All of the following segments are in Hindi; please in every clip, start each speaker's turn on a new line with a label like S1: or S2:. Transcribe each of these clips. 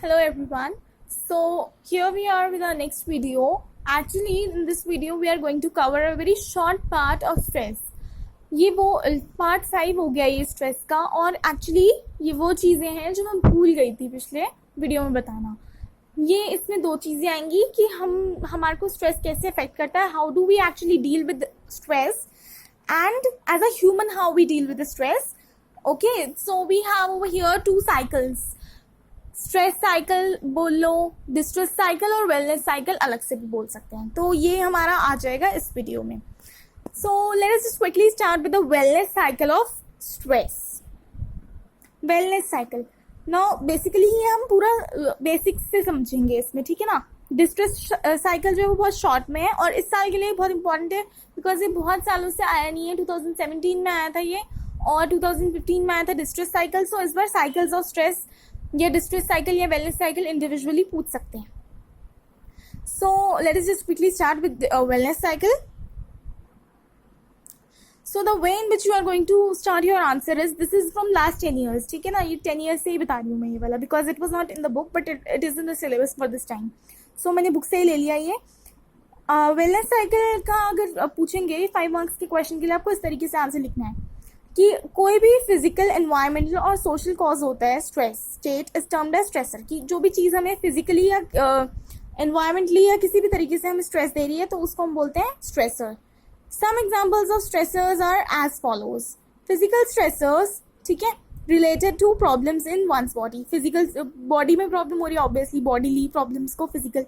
S1: Hello everyone. So here we are with our next video. Actually in this video we are going to cover a very short part of stress. ये वो पार्ट 5 हो गया ये स्ट्रेस का, और एक्चुअली ये वो चीज़ें हैं जो मैं भूल गई थी पिछले वीडियो में बताना. ये इसमें दो चीज़ें आएंगी कि हमारे को स्ट्रेस कैसे अफेक्ट करता है, how do we actually deal with stress, and as a human how we deal with stress. Okay, so we have over here 2 cycles. Stress cycle बोल लो, डिस्ट्रेस साइकिल और वेलनेस साइकिल अलग से भी बोल सकते हैं. तो ये हमारा आ जाएगा इस वीडियो में. सो let us just quickly start with the wellness cycle of stress. Wellness cycle now basically ये हम पूरा बेसिक्स से समझेंगे इसमें, ठीक है ना. डिस्ट्रेस साइकिल जो है वो बहुत शॉर्ट में है और इस साल के लिए बहुत इंपॉर्टेंट है बिकॉज ये बहुत सालों से आया नहीं है. 2017 में आया था ये और 2015 में आया था डिस्ट्रेस साइकिल. सो इस बार साइकिल्स ऑफ स्ट्रेस या डिस्ट्रेस साइकिल या वेलनेस साइकिल इंडिविजुअली पूछ सकते हैं. So let us just quickly start with wellness cycle. So the way in which you are going to start your answer is, this is from last 10 years, ठीक है ना. ये 10 years से ही बता रही हूँ मैं ये वाला, because it was not in the book but it is in the syllabus for this time. So मैंने बुक से ही ले लिया ये. वेलनेस साइकिल का अगर पूछेंगे 5 marks के क्वेश्चन के लिए आपको इस तरीके से आंसर लिखना है कि कोई भी फिजिकल, एनवायरमेंटल और सोशल कॉज होता है stress state is termed as stressor. कि जो भी चीज़ हमें फिजिकली या एनवायरमेंटली या किसी भी तरीके से हमें स्ट्रेस दे रही है तो उसको हम बोलते हैं stressor. Some examples of stressors are as follows. Physical stressors, ठीक है, related to problems in one's body. Physical body में प्रॉब्लम हो रही है, ऑब्वियसली बॉडीली प्रॉब्लम्स को फिजिकल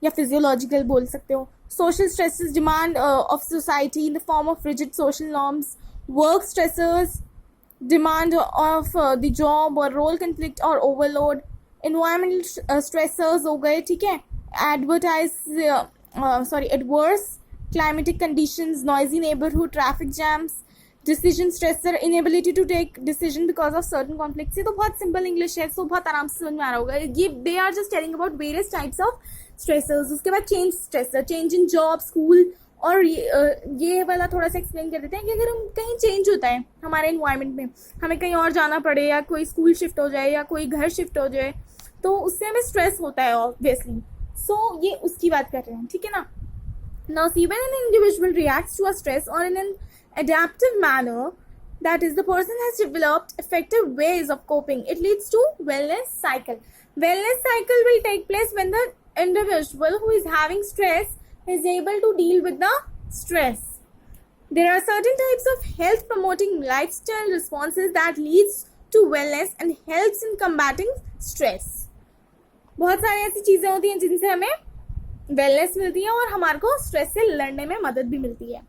S1: या फिजियोलॉजिकल बोल सकते हो. Social stresses demand of society in the form of rigid social norms. Work stressors, demand of the job or role conflict or overload. Environmental stressors हो गए, ठीक है, adverse climatic conditions, noisy neighborhood, traffic jams. Decision stressor, inability to take decision because of certain conflicts. ये तो बहुत simple English है, so बहुत आराम से समझ में आ रहा होगा ये. They are just telling about various types of stressors. उसके बाद change stressor, change in job, school. और ये वाला थोड़ा सा एक्सप्लेन कर देते हैं कि अगर हम कहीं चेंज होता है हमारे इन्वायरमेंट में, हमें कहीं और जाना पड़े या कोई स्कूल शिफ्ट हो जाए या कोई घर शिफ्ट हो जाए तो उससे हमें स्ट्रेस होता है ऑब्वियसली. सो ये उसकी बात कर रहे हैं, ठीक है ना. Now see when an individual reacts to a stress और in an adaptive manner, that is the person has developed effective ways of coping, it leads to wellness cycle. Wellness cycle will take place when the individual who is having stress is able to deal with the stress. There are certain types of health promoting lifestyle responses that leads to wellness and helps in combating stress. बहुत सारी ऐसी चीजें होती हैं जिनसे हमें वेलनेस मिलती है और हमारे को स्ट्रेस से लड़ने में मदद भी मिलती है.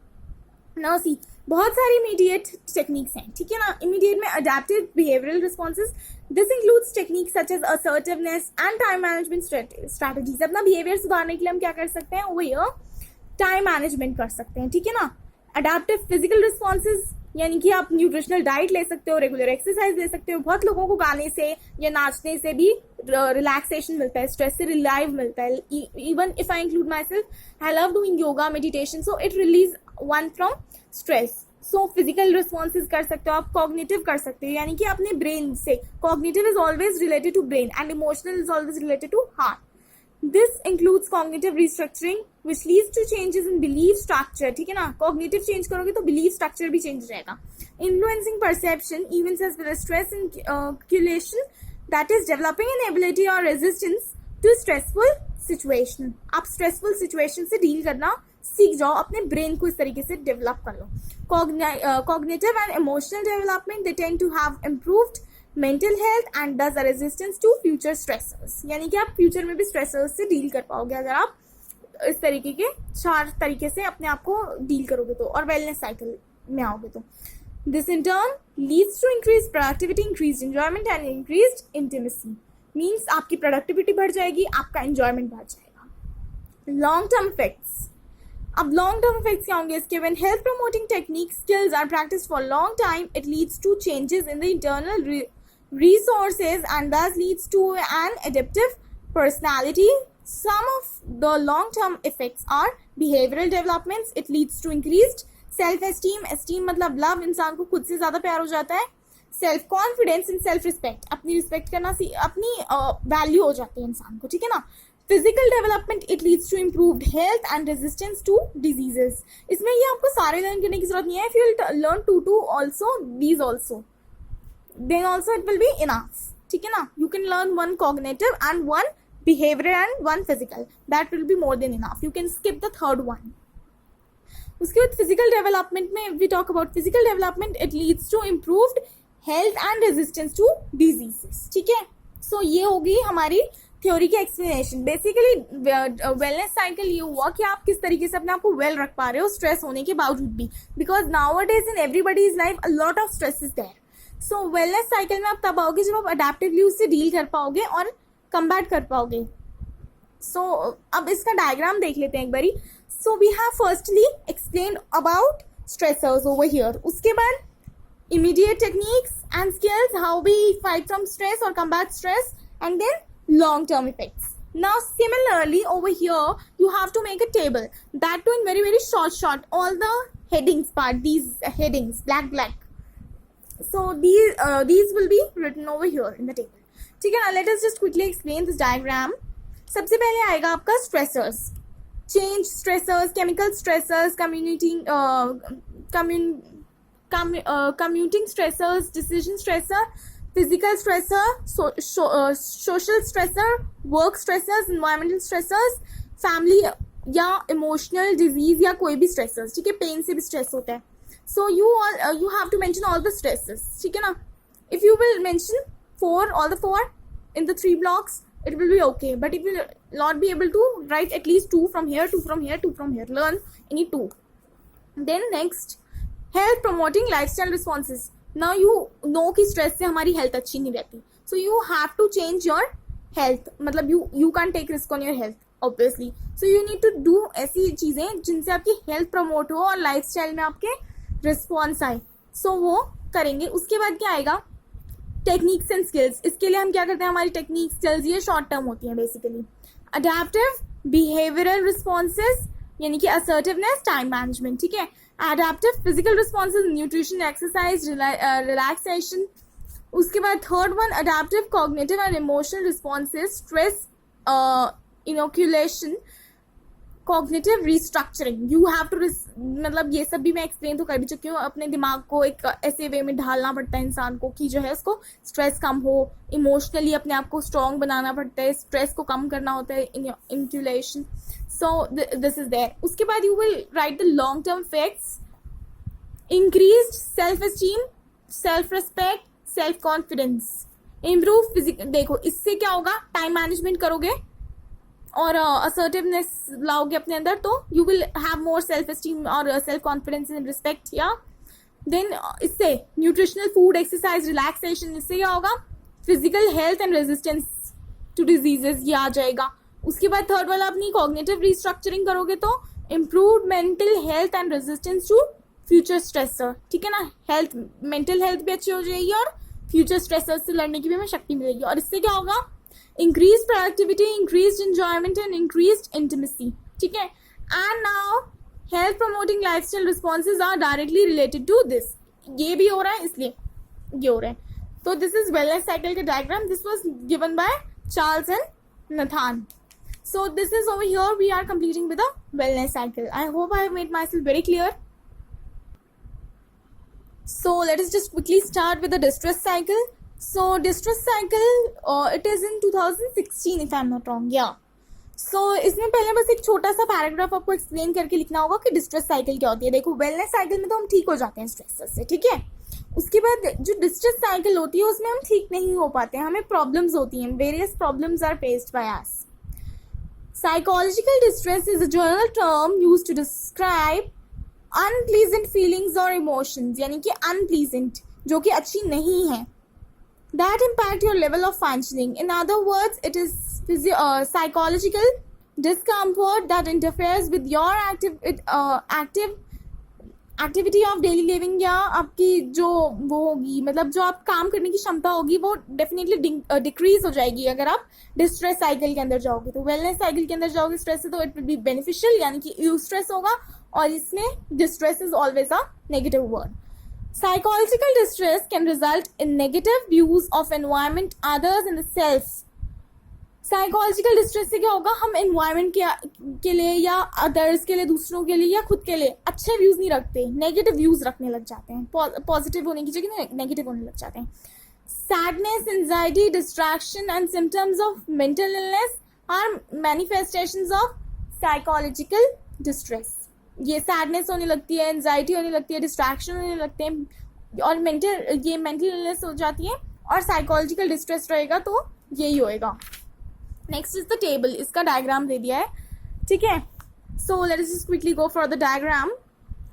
S1: Now see, बहुत सारी इमीडिएट टेक्निक्स हैं, ठीक है ना. इमीडिएट में adaptive behavioural responses. This includes techniques such as assertiveness and time management strategies. अपना बिहेवियर सुधारने के लिए हम क्या कर सकते हैं, वो ये टाइम मैनेजमेंट कर सकते हैं, ठीक है ना. अडेप्टिव फिजिकल रिस्पॉन्सेज, यानी कि आप न्यूट्रिशनल डाइट ले सकते हो, रेगुलर एक्सरसाइज ले सकते हो. बहुत लोगों को गाने से या नाचने से भी रिलैक्सेशन मिलता है, स्ट्रेस से रिलाइव मिलता है. Even if I include my self, I love doing yoga, meditation, so it release one from stress. So physical responses कर सकते हो आप. कॉग्निटिव कर सकते हो, यानी कि अपने ब्रेन से. Cognitive is always related to brain and emotional is always related to heart. This includes cognitive restructuring which leads to changes in belief structure, ठीक है ना. cognitive change करोगे तो belief structure भी change हो जाएगा. Influencing perception events as well as stress inoculation, that is developing an ability or resistance to stressful situation. आप stressful situation से deal करना सीख जाओ, अपने brain को इस तरीके से develop कर लो. Cognitive and emotional development, they tend to have improved mental health and does a resistance to future stressors. यानी कि आप फ्यूचर में भी स्ट्रेसर्स से डील कर पाओगे अगर आप इस तरीके के 4 तरीके से अपने आप को डील करोगे तो, और वेलनेस साइकिल में आओगे तो. This in turn leads to increase productivity, increase enjoyment and increase intimacy. Means आपकी प्रोडक्टिविटी बढ़ जाएगी, आपका एंजॉयमेंट बढ़ जाएगा. Long term effects. अब लॉन्ग टर्म इफेक्ट्स क्या होंगे इसके. When health promoting technique skills are practice for long time, it leads to changes in the internal resources and thus leads to an adaptive personality. Some of the long-term effects are behavioral developments. It leads to increased self-esteem. Esteem मतलब love, इंसान को खुद से ज़्यादा प्यार हो जाता है. Self confidence and self respect, अपनी रिस्पेक्ट करना, अपनी वैल्यू हो जाती है इंसान को, ठीक है ना. Physical development, it leads to improved health and resistance to diseases. इसमें ये आपको सारे लर्न करने की जरूरत नहीं है. If you learn to also these also, then also it will be enough, ठीक है ना. You can learn one cognitive and one behavioral and one physical, that will be more than enough. You can skip the third one. उसके बाद physical development में we talk about physical development, it leads to improved health and resistance to diseases, ठीक है. So ये होगी हमारी थ्योरी की एक्सप्लेनेशन. बेसिकली वेलनेस साइकिल ये हुआ कि आप किस तरीके से अपने आप को वेल रख पा रहे हो स्ट्रेस होने के बावजूद भी, because nowadays in everybody's life a lot of stress is there. So wellness cycle में आप तब आओगे जब आप अडेप्टिवली उससे डील कर पाओगे और कम्बैट कर पाओगे. सो अब इसका डायग्राम देख लेते हैं एक बारी. So we have firstly explained about stressors over here. उसके बाद immediate techniques and skills, how we fight from stress और combat stress, and then long term effects. Now similarly over here you have to make a table, that too in very very short, all the headings part, these headings black. So these will be written over here in the table, ठीक है ना. Let us just quickly explain this diagram. सबसे पहले आएगा आपका stressors, change stressors, chemical stressors, commuting stressors, decision stressor, physical stressor, social stressor, work stressors, environmental stressors, family या emotional disease या कोई भी stressors, ठीक है. पेन से भी stress होता है. So you have to mention all the stresses, ठीक है ना. If you will mention all the four in the 3 blocks, it will be okay. But if you will not be able to write at least 2 from here, 2 from here, 2 from here, learn any 2. Then next, health promoting lifestyle responses. Now you know कि स्ट्रेस से हमारी हेल्थ अच्छी नहीं रहती. So you have to change your health, मतलब you can't take risk on your health obviously. So you need to do ऐसी चीजें जिनसे आपकी हेल्थ प्रमोट हो और लाइफस्टाइल में आपके रिस्पॉन्स आए. So वो करेंगे. उसके बाद क्या आएगा, टेक्निक्स एंड स्किल्स. इसके लिए हम क्या करते हैं, हमारी टेक्निक्स स्किल्स ये शॉर्ट टर्म होती हैं बेसिकली. अडेप्टिव बिहेवियरल रिस्पॉन्सेज यानी कि असर्टिवनेस, टाइम मैनेजमेंट, ठीक है. Adaptive physical responses, nutrition, exercise, relaxation. उसके बाद third one, adaptive cognitive and emotional responses, stress inoculation, cognitive restructuring. You have to मतलब ये सब भी मैं एक्सप्लेन तो कर भी चुकी हूँ. अपने दिमाग को एक ऐसे वे में ढालना पड़ता है इंसान को कि जो है उसको स्ट्रेस कम हो. इमोशनली अपने आप को स्ट्रॉन्ग बनाना पड़ता है, स्ट्रेस को कम करना होता है, inoculation. So this is there. उसके बाद you will write the long term effects, increased self esteem, self respect, self confidence, improve physical. देखो इससे क्या होगा, टाइम मैनेजमेंट करोगे और assertiveness लाओगे अपने अंदर, तो you will have more self esteem और self confidence and respect. या then इससे nutritional food, exercise, relaxation, इससे क्या होगा, physical health and resistance to diseases ये आ जाएगा. उसके बाद थर्ड वाला अपनी कॉग्निटिव रिस्ट्रक्चरिंग करोगे तो improved mental health and resistance to future stressor, ठीक है ना. हेल्थ, मेंटल हेल्थ भी अच्छी हो जाएगी और फ्यूचर स्ट्रेसर से लड़ने की भी हमें शक्ति मिलेगी. और इससे क्या होगा, increase productivity, increase enjoyment and increase intimacy, ठीक है. And now health promoting lifestyle responses are directly related to this. ये भी हो रहा है इसलिए ये हो रहा है. तो दिस इज वेलनेस साइकिल का diagram. This was given by Charles and Nathan. So this is over here we are completing with a wellness cycle. I hope I have made myself very clear. So let us just quickly start with the distress cycle. So distress cycle it is in 2016 if I am not wrong. Yeah. So इसमें पहले बस एक छोटा सा पैराग्राफ आपको एक्सप्लेन करके लिखना होगा कि डिस्ट्रेस साइकिल क्या होती है. देखो वेलनेस साइकिल में तो हम ठीक हो जाते हैं स्ट्रेस से, ठीक है. उसके बाद जो डिस्ट्रेस साइकिल होती है उसमें हम ठीक नहीं हो पाते हैं, हमें प्रॉब्लम्स होती हैं. Various problems are faced by us. Psychological distress is a general term used to describe unpleasant feelings or emotions, यानी कि unpleasant, जो कि अच्छी नहीं है, that impact your level of functioning. In other words, it is psychological discomfort that interferes with your activity of daily living, या आपकी जो वो होगी, मतलब जो आप काम करने की क्षमता होगी वो डेफिनेटली डिक्रीज हो जाएगी अगर आप डिस्ट्रेस साइकिल के अंदर जाओगे. तो वेलनेस साइकिल के अंदर जाओगे स्ट्रेस से तो इट विल बी बेनिफिशियल, यानी कि यू स्ट्रेस होगा. और इसमें distress is always a negative word. Psychological distress can result in negative views of environment, others and the self. Psychological distress से क्या होगा, हम एनवायरनमेंट के लिए या अदर्स के लिए, दूसरों के लिए या खुद के लिए अच्छे व्यूज नहीं रखते, नेगेटिव व्यूज रखने लग जाते हैं, पॉजिटिव होने की जगह नेगेटिव होने लग जाते हैं. Sadness, anxiety, distraction and symptoms of mental illness are manifestations of psychological distress. ये सैडनेस होने लगती है, एंजाइटी होने लगती है, डिस्ट्रैक्शन होने लगते हैं और मेंटल इलनेस हो जाती है, और साइकोलॉजिकल डिस्ट्रेस रहेगा तो यही होएगा. Next is the table. इसका डायग्राम दे दिया है, ठीक है. सो let us just quickly go for the diagram.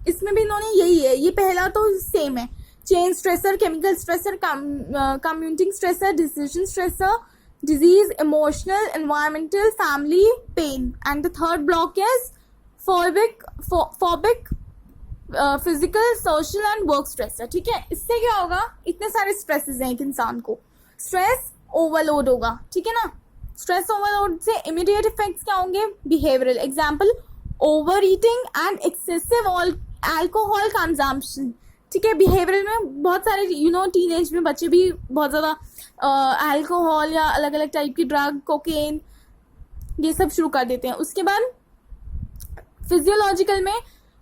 S1: इसमें भी इन्होंने यही है, ये पहला तो सेम है, chain stressor, chemical stressor, commuting stressor, decision stressor, disease, emotional, environmental, family, pain, and the third block is phobic, physical, social and work stressor. ठीक है. इससे क्या होगा, इतने सारे स्ट्रेसेस हैं एक इंसान को, स्ट्रेस ओवरलोड होगा, ठीक है ना. स्ट्रेस ओवरलोड से इमीडिएट इफेक्ट्स क्या होंगे, behavioural. Example, over eating and excessive alcohol consumption. ठीक है. बिहेवियरल में बहुत सारे टीनेज में बच्चे भी बहुत ज़्यादा अल्कोहल या अलग अलग टाइप की ड्रग, कोकेन, ये सब शुरू कर देते हैं. उसके बाद फिजियोलॉजिकल में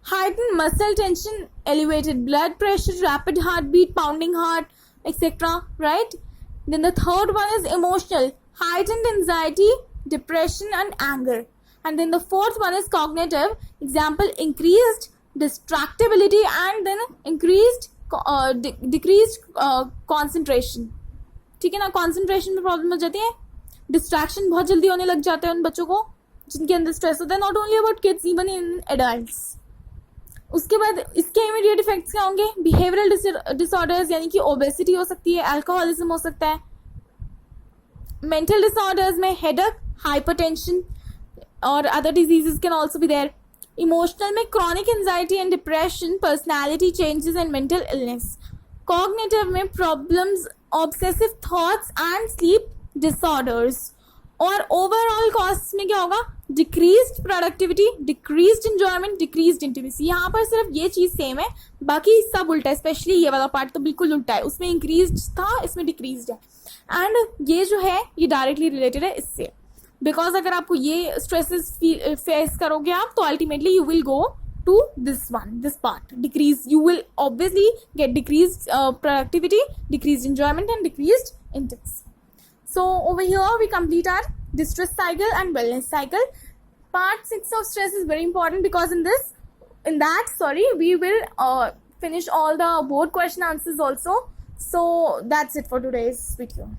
S1: heightened muscle tension, elevated blood pressure, rapid heartbeat, pounding heart, etc. Right? Then the third one is emotional, heightened anxiety, depression and anger. And then the fourth one is cognitive. Example, increased distractibility and then decreased concentration. ठीक है ना. कॉन्सेंट्रेशन में प्रॉब्लम हो जाती है, डिस्ट्रैक्शन बहुत जल्दी होने लग जाते हैं उन बच्चों को जिनके अंदर स्ट्रेस होता है. Not only about kids, even in adults. उसके बाद इसके इमीडिएट इफेक्ट्स क्या होंगे, बिहेवियरल डिसऑर्डर्स यानी कि ओबेसिटी हो सकती है, अल्कोहलिज्म हो सकता है. मेंटल डिसऑर्डर्स में हेडेक, हाइपरटेंशन और other diseases can also be there. Emotional में chronic anxiety and depression, personality changes and mental illness. Cognitive में problems, obsessive thoughts and sleep disorders. और ओवरऑल कॉस्ट में क्या होगा, decreased productivity, decreased enjoyment, decreased intimacy. यहाँ पर सिर्फ ये चीज सेम है, बाकी सब उल्टा है. स्पेशली ये वाला पार्ट तो बिल्कुल उल्टा है, उसमें इंक्रीज्ड था, इसमें डिक्रीज्ड है. एंड ये जो है ये डायरेक्टली रिलेटेड है इससे, बिकॉज अगर आपको ये स्ट्रेसेस फेस करोगे आप तो ultimately you will go to this part, decrease, you will obviously get decreased productivity, decreased enjoyment and decreased intimacy. So over here we complete our distress cycle and wellness cycle. Part 6 of stress is very important because in that we will finish all the board question answers also. So that's it for today's video.